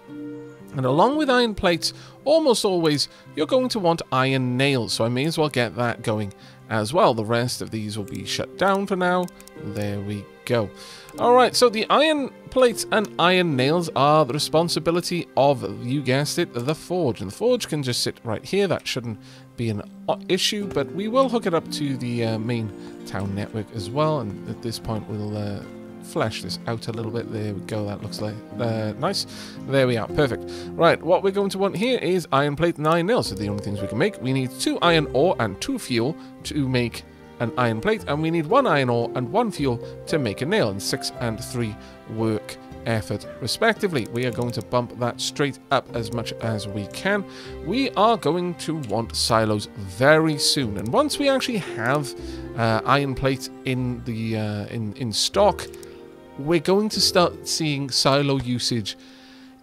And along with iron plates, almost always, you're going to want iron nails, so I may as well get that going as well. The rest of these will be shut down for now. There we go. Alright, so the iron plates and iron nails are the responsibility of, you guessed it, the forge. And the forge can just sit right here. That shouldn't be an issue, but we will hook it up to the main town network as well. And at this point, we'll flesh this out a little bit. There we go. That looks like nice. There we are. Perfect. Right, what we're going to want here is iron plate and iron nails. So the only things we can make, we need 2 iron ore and 2 fuel to make an iron plate, and we need 1 iron ore and 1 fuel to make a nail, and 6 and 3 work effort respectively. We are going to bump that straight up as much as we can. We are going to want silos very soon, and once we actually have iron plate in the in stock, we're going to start seeing silo usage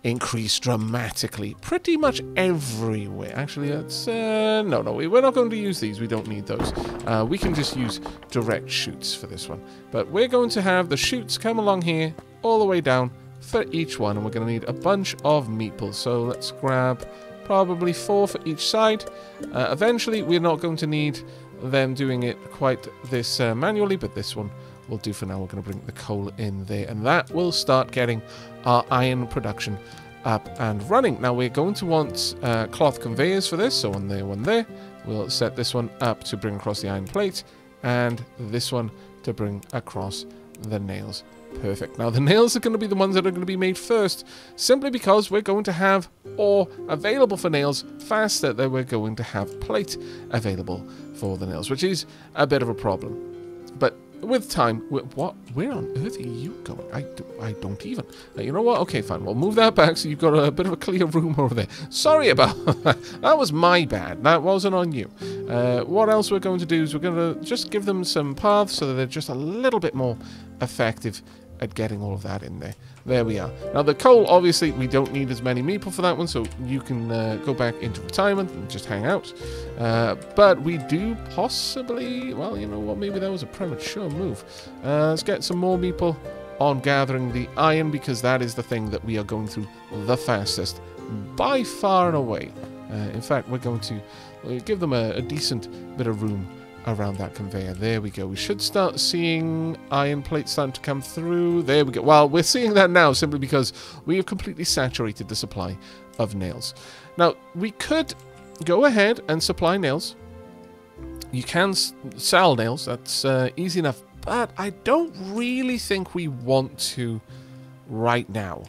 increase dramatically pretty much everywhere. Actually, that's... no, we're not going to use these. We don't need those. We can just use direct chutes for this one. But we're going to have the chutes come along here all the way down for each one, and we're going to need a bunch of meeples. So let's grab probably 4 for each side. Eventually, we're not going to need them doing it quite this manually, but this one will do for now. We're going to bring the coal in there, and that will start getting our iron production up and running. Now, we're going to want cloth conveyors for this, so one there, one there. We'll set this one up to bring across the iron plate, and this one to bring across the nails. Perfect. Now, the nails are going to be the ones that are going to be made first, simply because we're going to have ore available for nails faster than we're going to have plate available for the nails, which is a bit of a problem. But with time, where on earth are you going? I don't even. You know what? Okay, fine. We'll move that back so you've got a bit of a clear room over there. Sorry about that. That was my bad. That wasn't on you. What else we're going to do is we're going to just give them some paths so that they're just a little bit more effective at getting all of that in there. There we are. Now, the coal, obviously, we don't need as many meeple for that one, so you can go back into retirement and just hang out. But we do possibly... Well, you know what? Maybe that was a premature move. Let's get some more meeple on gathering the iron, because that is the thing that we are going through the fastest by far and away. In fact, we're going to give them a decent bit of room around that conveyor. There we go. We should start seeing iron plates starting to come through. There we go. Well, we're seeing that now simply because we have completely saturated the supply of nails. Now, we could go ahead and supply nails. You can sell nails. That's easy enough. But I don't really think we want to right now.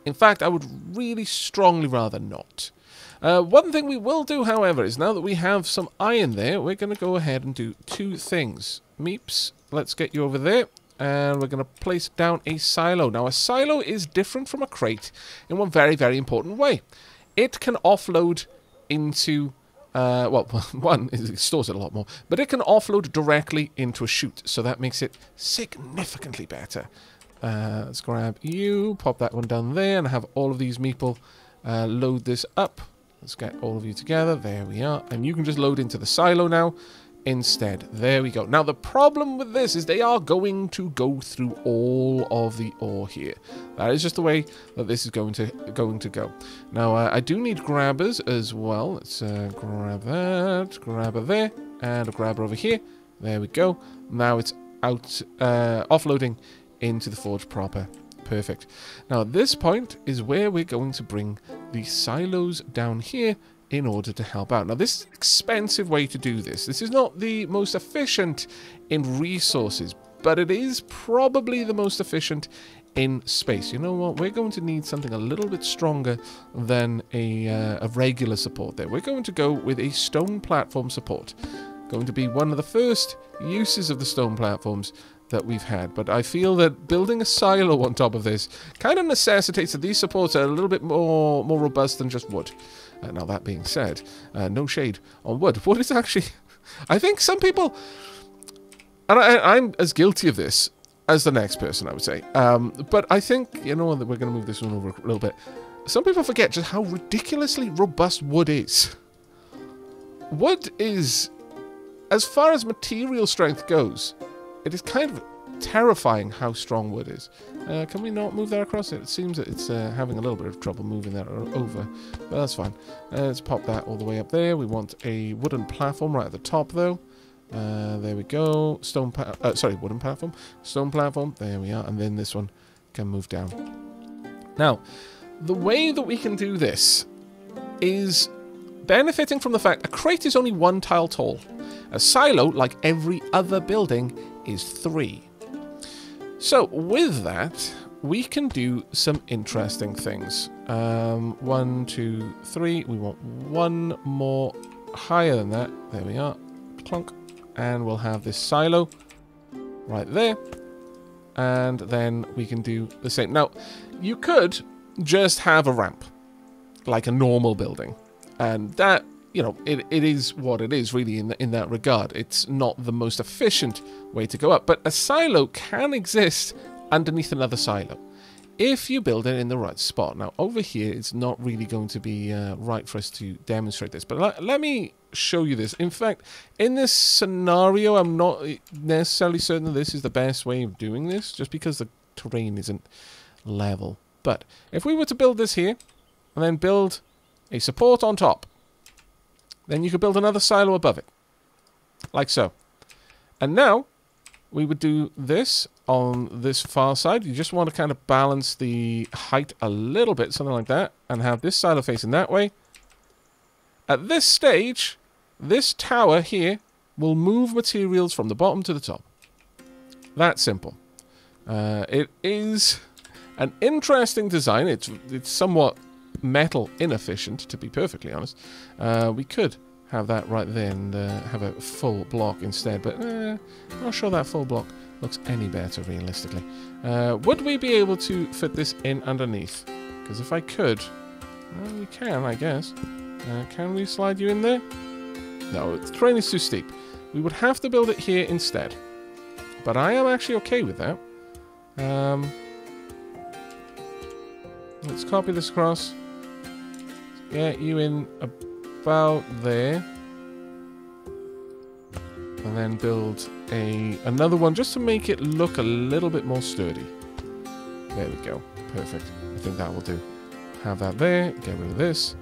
In fact, I would really strongly rather not. One thing we will do, however, is now that we have some iron there, we're going to go ahead and do 2 things. Meeps, let's get you over there, and we're going to place down a silo. Now, a silo is different from a crate in one very, very important way. It can offload into... well, one, it stores it a lot more, but it can offload directly into a chute, so that makes it significantly better. Let's grab you, pop that one down there, and have all of these meeple load this up. Let's get all of you together. There we are. And you can just load into the silo now instead. There we go. Now, the problem with this is they are going to go through all of the ore here. That is just the way that this is going to go. Now, I do need grabbers as well. Let's grab that. Grabber there. And a grabber over here. There we go. Now it's out, offloading into the forge proper. Perfect. Now, at this point is where we're going to bring the silos down here in order to help out. Now, this is an expensive way to do this. This is not the most efficient in resources, but it is probably the most efficient in space. You know what? We're going to need something a little bit stronger than a regular support there. We're going to go with a stone platform support. Going to be one of the first uses of the stone platforms that we've had, but I feel that building a silo on top of this kind of necessitates that these supports are a little bit more robust than just wood. Now, that being said, no shade on wood. Wood is actually... I think some people... And I'm as guilty of this as the next person, I would say. But I think, you know, that we're going to move this one over a little bit. Some people forget just how ridiculously robust wood is. Wood is... As far as material strength goes... It is kind of terrifying how strong wood is. Can we not move that across it? It seems that it's having a little bit of trouble moving that over, but that's fine. Let's pop that all the way up there. We want a wooden platform right at the top, though. There we go. Wooden platform. Stone platform. There we are. And then this one can move down. Now, the way that we can do this is benefiting from the fact a crate is only 1 tile tall. A silo, like every other building, is 3. So with that, we can do some interesting things. 1, 2, 3. We want 1 more higher than that. There we are. Clunk. And we'll have this silo right there. And then we can do the same. Now, you could just have a ramp, like a normal building. And that... You know, it is what it is, really, in that regard. It's not the most efficient way to go up. But a silo can exist underneath another silo. if you build it in the right spot. Now, over here, it's not really going to be right for us to demonstrate this, but let me show you this. In fact, in this scenario, I'm not necessarily certain that this is the best way of doing this, just because the terrain isn't level. But if we were to build this here, and then build a support on top, then you could build another silo above it, like so. And now, we would do this on this far side. You just want to kind of balance the height a little bit, something like that, and have this silo facing that way. At this stage, this tower here will move materials from the bottom to the top. That simple. It is an interesting design. It's somewhat metal inefficient, to be perfectly honest. We could have that right there and have a full block instead, but I'm not sure that full block looks any better realistically. Would we be able to fit this in underneath? Because if I could, well, we can, I guess. Can we slide you in there? No, the terrain is too steep. We would have to build it here instead. But I am actually okay with that. Let's copy this across. Get you in about there. And then build another one just to make it look a little bit more sturdy. There we go. Perfect. I think that will do. Have that there. Get rid of this.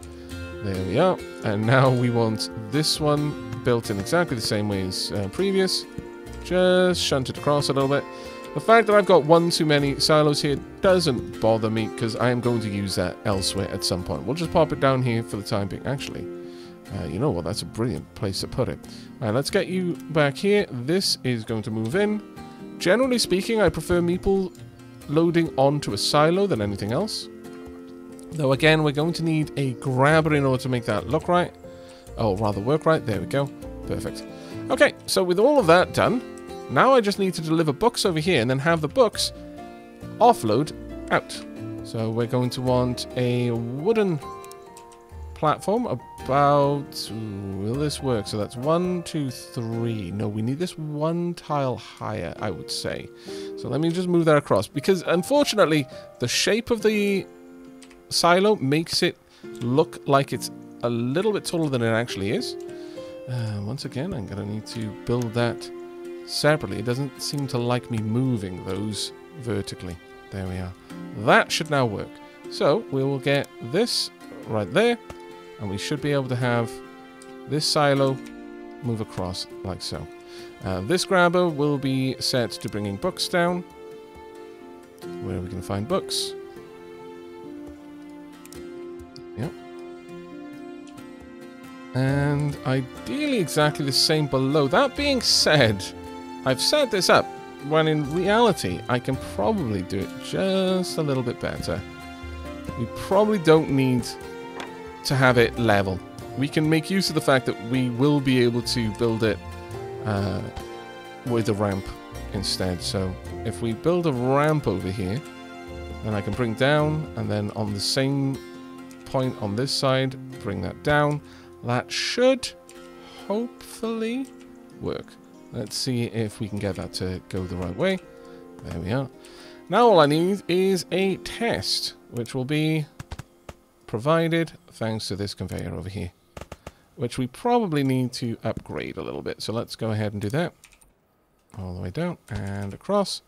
There we are. And now we want this one built in exactly the same way as previous. Just shunt it across a little bit. The fact that I've got one too many silos here doesn't bother me because I am going to use that elsewhere at some point. We'll just pop it down here for the time being. Actually, you know what? That's a brilliant place to put it. Alright, let's get you back here. This is going to move in. Generally speaking, I prefer meeple loading onto a silo than anything else. Though again, we're going to need a grabber in order to make that look right. Oh, rather work right. There we go. Perfect. Okay, so with all of that done, now I just need to deliver books over here and then have the books offload out. So we're going to want a wooden platform about... will this work? So that's 1, 2, 3. No, we need this one tile higher, I would say. So let me just move that across. Because unfortunately, the shape of the silo makes it look like it's a little bit taller than it actually is. Once again, I'm going to need to build that separately. It doesn't seem to like me moving those vertically. There we are. That should now work. So we will get this right there, and we should be able to have this silo move across like so. This grabber will be set to bringing books down. Where are we going to find books? Yep. And ideally exactly the same below. That being said, I've set this up when in reality I can probably do it just a little bit better. We probably don't need to have it level. We can make use of the fact that we will be able to build it with a ramp instead. So if we build a ramp over here, then I can bring down, and then on the same point on this side, bring that down. That should hopefully work. Let's see if we can get that to go the right way. There we are. Now all I need is a test, which will be provided thanks to this conveyor over here, which we probably need to upgrade a little bit. So let's go ahead and do that. All the way down and across,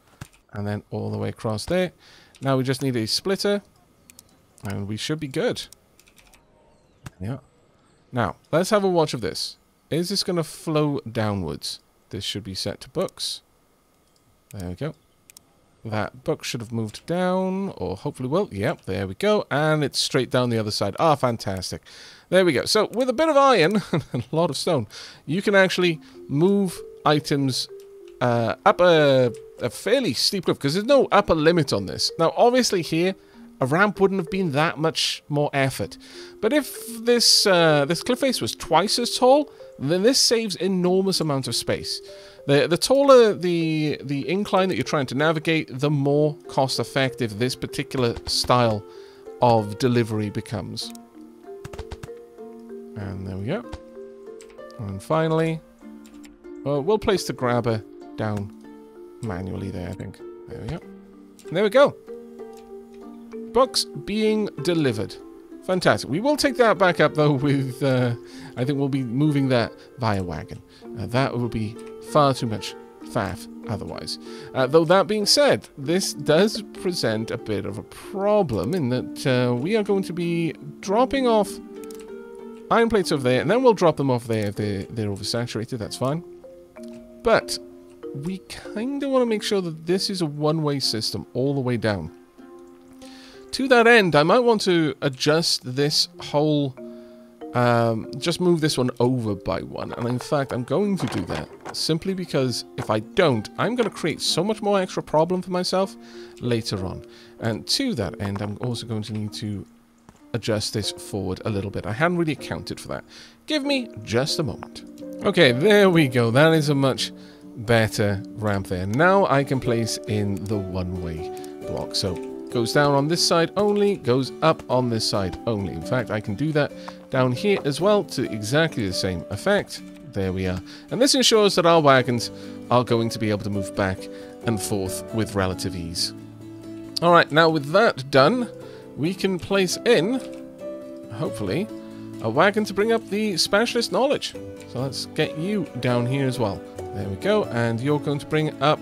and then all the way across there. Now we just need a splitter, and we should be good. Yeah. Now, let's have a watch of this. Is this going to flow downwards? This should be set to books. There we go. That book should have moved down, or hopefully will. Yep, there we go. And it's straight down the other side. Ah, fantastic. There we go. So, with a bit of iron and a lot of stone, you can actually move items up a fairly steep cliff, because there's no upper limit on this. Now, obviously here, a ramp wouldn't have been that much more effort. But if this this cliff face was twice as tall, then this saves enormous amount of space. The taller the incline that you're trying to navigate, the more cost-effective this particular style of delivery becomes. And there we go. And finally, well, we'll place the grabber down manually there, I think. There we go. And there we go. books being delivered. Fantastic. We will take that back up, though, with... I think we'll be moving that via wagon. That will be far too much faff otherwise. Though that being said, this does present a bit of a problem in that we are going to be dropping off iron plates over there, and then we'll drop them off there if they're oversaturated. That's fine. But we kind of want to make sure that this is a one-way system all the way down. To that end, I might want to adjust this whole... just move this one over by one. And in fact, I'm going to do that simply because if I don't, I'm going to create so much more extra problem for myself later on. And to that end, I'm also going to need to adjust this forward a little bit. I hadn't really accounted for that. Give me just a moment. Okay, there we go. That is a much better ramp there. Now I can place in the one-way block. So goes down on this side only, goes up on this side only. In fact, I can do that down here as well to exactly the same effect. There we are. And this ensures that our wagons are going to be able to move back and forth with relative ease. Alright, now with that done, we can place in, hopefully, a wagon to bring up the specialist knowledge. So let's get you down here as well. There we go. And you're going to bring up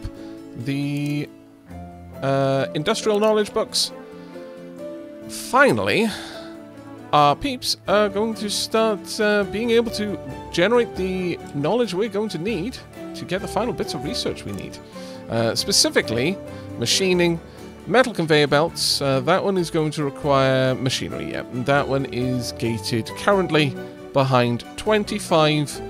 the industrial knowledge books. Finally, our peeps are going to start being able to generate the knowledge we're going to need to get the final bits of research we need. Specifically, machining, metal conveyor belts. That one is going to require machinery, yeah. And that one is gated currently behind 25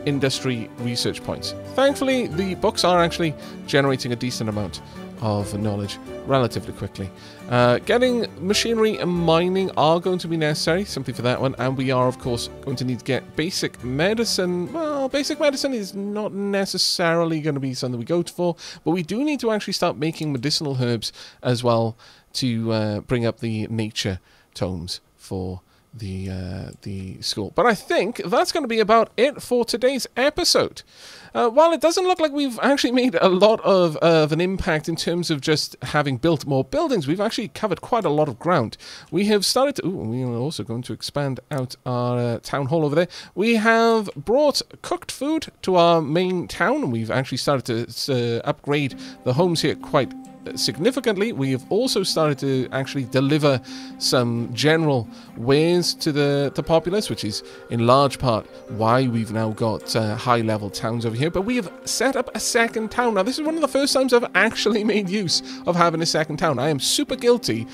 industry research points. Thankfully, the books are actually generating a decent amount of knowledge relatively quickly. Getting machinery and mining are going to be necessary, simply for that one, and we are, of course, going to need to get basic medicine. Well, basic medicine is not necessarily going to be something we go for, but we do need to actually start making medicinal herbs as well to bring up the nature tomes for the school. But I think that's going to be about it for today's episode. While it doesn't look like we've actually made a lot of an impact in terms of just having built more buildings, we've actually covered quite a lot of ground. We have started to... we are also going to expand out our town hall over there. We have brought cooked food to our main town, and we've actually started to upgrade the homes here quite significantly. We have also started to actually deliver some general wares to the populace, which is in large part why we've now got high-level towns over here. But we have set up a second town. Now, this is one of the first times I've actually made use of having a second town. I am super guilty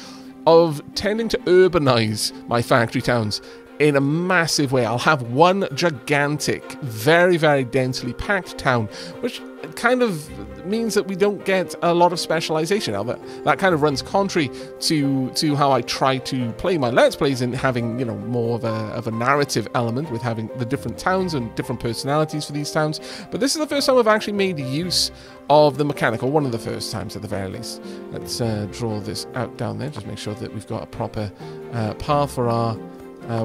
of tending to urbanize my factory towns in a massive way. I'll have one gigantic, very, very densely packed town, which kind of means that we don't get a lot of specialization. Now, that kind of runs contrary to how I try to play my Let's Plays, in having, you know, more of a narrative element with having the different towns and different personalities for these towns. But this is the first time I've actually made use of the mechanic, or one of the first times at the very least. Let's draw this out down there, just make sure that we've got a proper path for our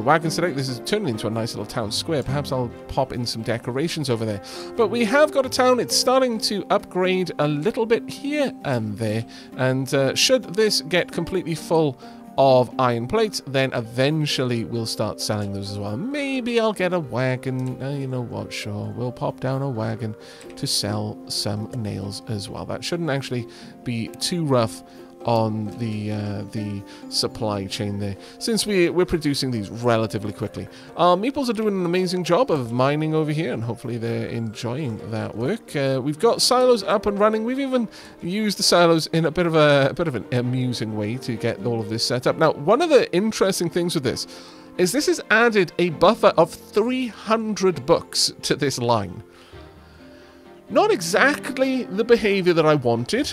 wagons today. This is turning into a nice little town square. Perhaps I'll pop in some decorations over there. But we have got a town. It's starting to upgrade a little bit here and there. And should this get completely full of iron plates, then eventually we'll start selling those as well. Maybe I'll get a wagon. You know what? Sure, we'll pop down a wagon to sell some nails as well. That shouldn't actually be too rough on the supply chain there, since we're producing these relatively quickly. Our meeples are doing an amazing job of mining over here, and hopefully they're enjoying that work. We've got silos up and running. We've even used the silos in a bit of an amusing way to get all of this set up. Now, one of the interesting things with this is this has added a buffer of 300 books to this line. Not exactly the behavior that I wanted,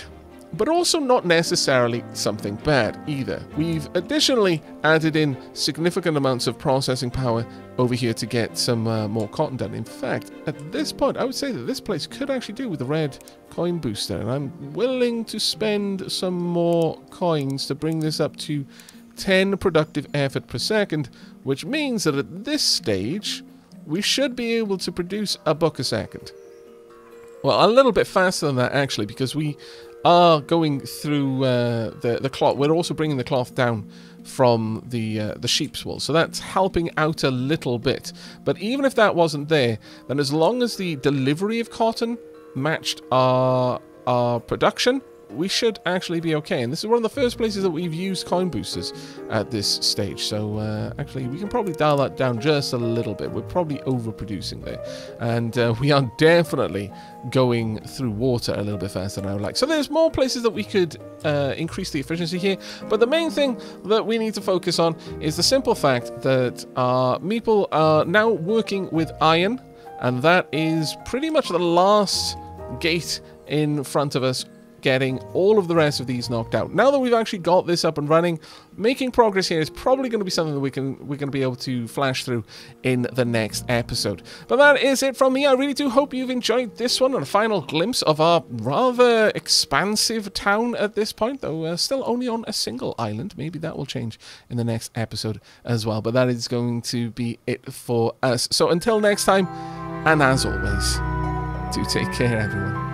but also not necessarily something bad either. We've additionally added in significant amounts of processing power over here to get some more cotton done. In fact, at this point, I would say that this place could actually do with a red coin booster, and I'm willing to spend some more coins to bring this up to 10 productive effort per second, which means that at this stage, we should be able to produce a book a second. Well, a little bit faster than that, actually, because we are going through the cloth. We're also bringing the cloth down from the sheep's wool, so that's helping out a little bit. But even if that wasn't there, then as long as the delivery of cotton matched our production, we should actually be okay. And this is one of the first places that we've used coin boosters at this stage. So actually, we can probably dial that down just a little bit. We're probably overproducing there. And we are definitely going through water a little bit faster than I would like. So there's more places that we could increase the efficiency here. But the main thing that we need to focus on is the simple fact that our meeple are now working with iron. And that is pretty much the last gate in front of us, getting all of the rest of these knocked out. Now that we've actually got this up and running, making progress here is probably going to be something that we're going to be able to flash through in the next episode. But that is it from me. I really do hope you've enjoyed this one, and a final glimpse of our rather expansive town at this point, though still only on a single island. Maybe that will change in the next episode as well. But that is going to be it for us. So until next time, and as always, do take care, everyone.